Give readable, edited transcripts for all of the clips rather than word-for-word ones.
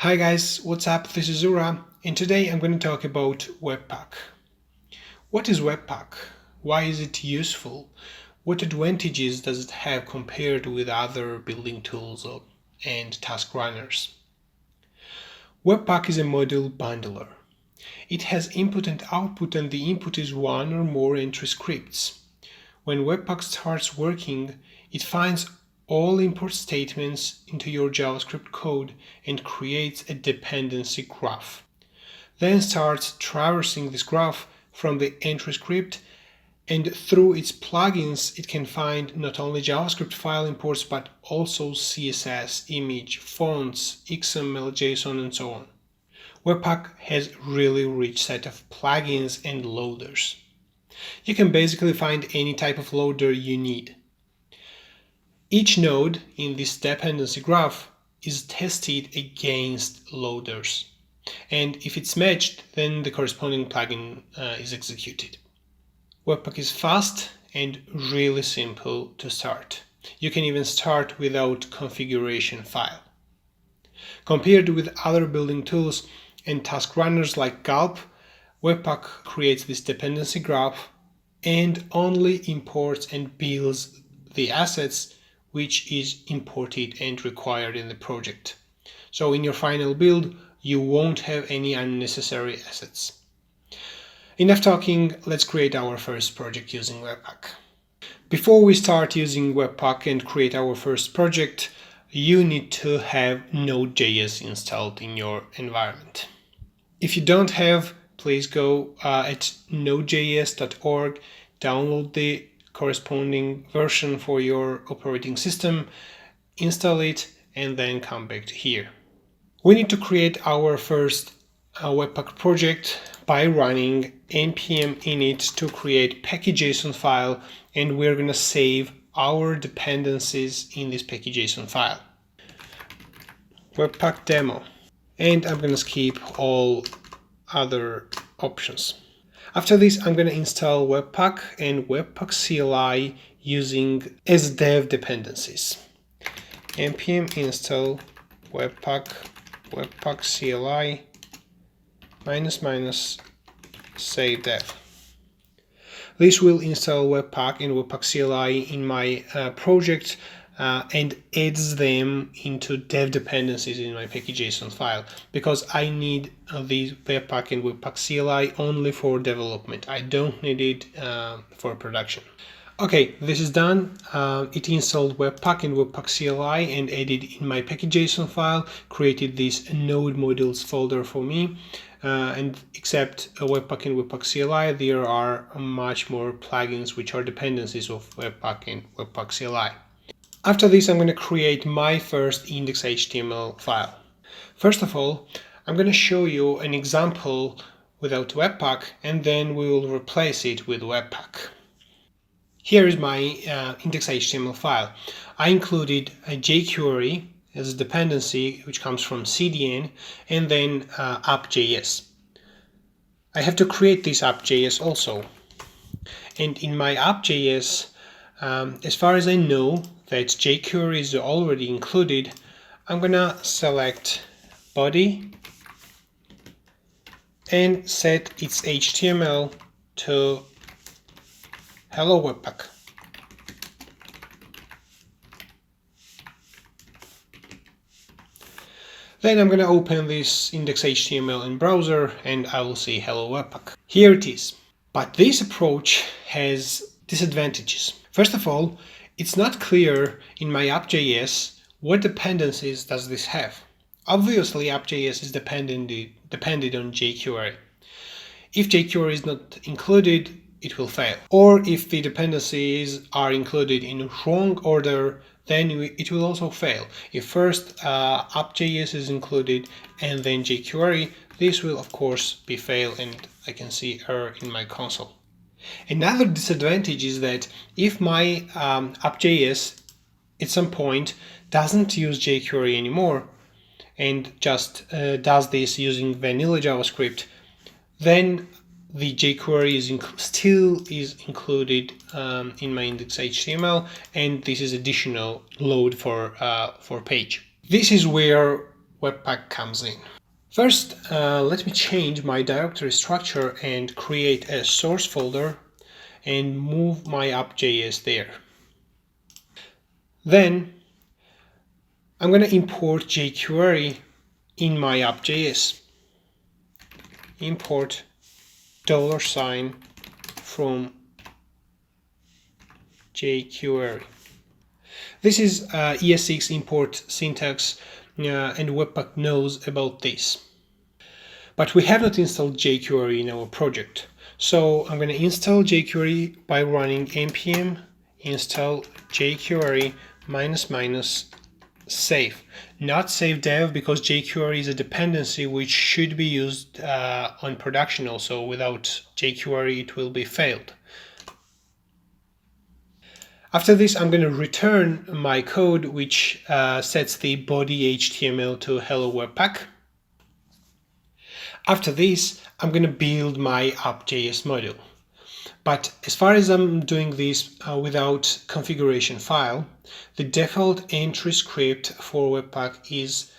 Hi guys, what's up? This is Zura, and today I'm going to talk about Webpack. What is Webpack? Why is it useful? What advantages does it have compared with other building tools and task runners? Webpack is a module bundler. It has input and output, and the input is one or more entry scripts. When Webpack starts working, it finds all import statements into your JavaScript code and creates a dependency graph. Then starts traversing this graph from the entry script, and through its plugins it can find not only JavaScript file imports but also CSS, image, fonts, XML, JSON, and so on. Webpack has really rich set of plugins and loaders. You can basically find any type of loader you need. Each node in this dependency graph is tested against loaders, and if it's matched, then the corresponding plugin is executed. Webpack is fast and really simple to start. You can even start without configuration file. Compared with other building tools and task runners like Gulp, Webpack creates this dependency graph and only imports and builds the assets which is imported and required in the project. So in your final build, you won't have any unnecessary assets. Enough talking, let's create our first project using Webpack. Before we start using Webpack and create our first project, you need to have Node.js installed in your environment. If you don't have, please go at nodejs.org, download the corresponding version for your operating system, install it, and then come back to here. We need to create our first Webpack project by running npm init to create package.json file, and we're going to save our dependencies in this package.json file. Webpack demo. And I'm going to skip all other options. After this, I'm going to install Webpack and Webpack CLI using sdev dependencies. npm install Webpack CLI save dev. This will install Webpack and Webpack CLI in my project and adds them into dev dependencies in my package.json file, because I need these Webpack and Webpack CLI only for development. I don't need it for production. Okay, this is done. It installed Webpack and Webpack CLI and added in my package.json file, created this node modules folder for me. And except Webpack and Webpack CLI, there are much more plugins which are dependencies of Webpack and Webpack CLI. After this, I'm going to create my first index.html file. First of all, I'm going to show you an example without Webpack, and then we will replace it with Webpack. Here is my index.html file. I included a Jquery as a dependency, which comes from CDN, and then app.js. I have to create this app.js also. And in my app.js, as far as I know that Jquery is already included, I'm gonna select body and set its HTML to hello Webpack. Then I'm going to open this index.html in browser and I will see hello Webpack. Here it is. But this approach has disadvantages. First of all, it's not clear in my app.js what dependencies does this have. Obviously, app.js is dependent on Jquery. If Jquery is not included, it will fail. Or if the dependencies are included in wrong order, then it will also fail. If first app.js is included and then Jquery, this will of course be fail, and I can see error in my console. Another disadvantage is that if my app.js at some point doesn't use Jquery anymore and just does this using vanilla JavaScript, then the Jquery is still included in my index.html, and this is additional load for page. This is where Webpack comes in. First, let me change my directory structure and create a source folder and move my app.js there. Then I'm going to import Jquery in my app.js. Import $sign from Jquery. This is ES6 import syntax, and Webpack knows about this. But we have not installed Jquery in our project. So I'm going to install Jquery by running npm install Jquery --save. Not save dev, because Jquery is a dependency which should be used on production also. Without Jquery it will be failed. After this, I'm going to return my code which sets the body HTML to hello Webpack. After this, I'm going to build my app.js module. But as far as I'm doing this without configuration file, the default entry script for Webpack is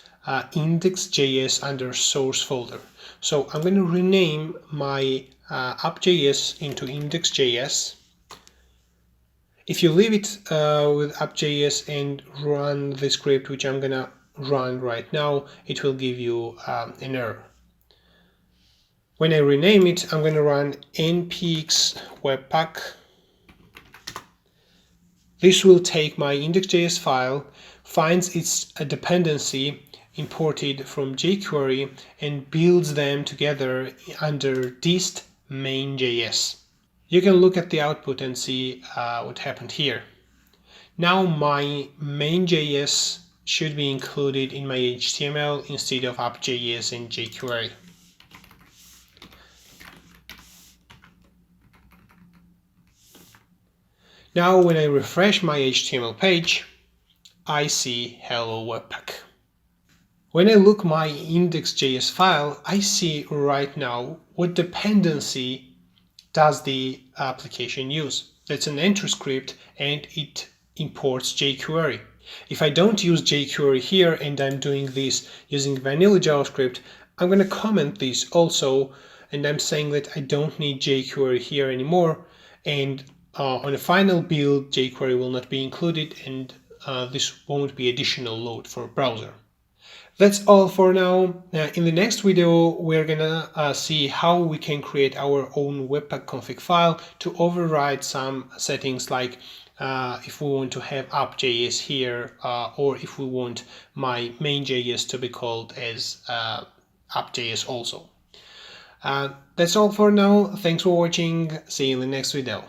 index.js under source folder. So I'm going to rename my app.js into index.js. If you leave it with app.js and run the script which I'm going to run right now, it will give you an error. When I rename it, I'm going to run npx webpack. This will take my index.js file, finds its dependency imported from Jquery, and builds them together under dist main.js. You can look at the output and see what happened here. Now my main.js should be included in my HTML instead of app.js and Jquery. Now when I refresh my HTML page, I see hello Webpack. When I look my index.js file, I see right now what dependency does the application use. That's an entry script and it imports Jquery. If I don't use Jquery here and I'm doing this using vanilla JavaScript, I'm going to comment this also, and I'm saying that I don't need Jquery here anymore, and on the final build Jquery will not be included, and this won't be additional load for browser. That's all for now. In the next video we're gonna see how we can create our own Webpack config file to override some settings, like if we want to have app.js here, or if we want my main.js to be called as app.js also. That's all for now. Thanks for watching. See you in the next video.